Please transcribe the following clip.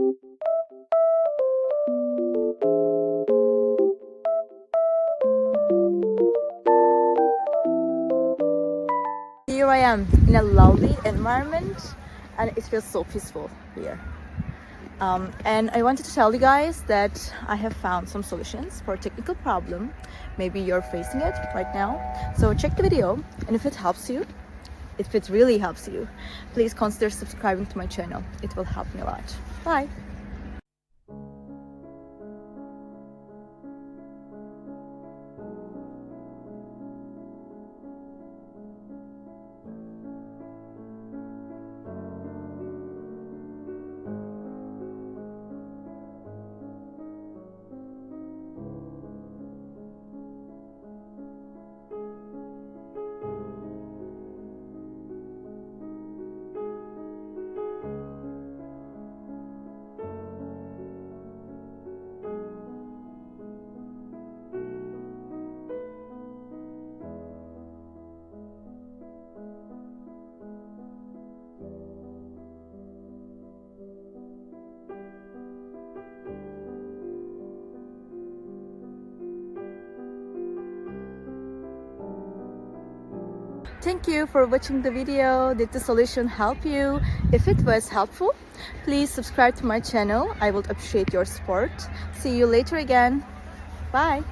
Here I am in a lovely environment and it feels so peaceful here. And I wanted to tell you guys that I have found some solutions for a technical problem. Maybe you're facing it right now. So check the video, and if it helps you, if it really helps you, please consider subscribing to my channel. It will help me a lot. Bye! Thank you for watching the video. Did the solution help you? If it was helpful, please subscribe to my channel. I would appreciate your support. See you later again. Bye.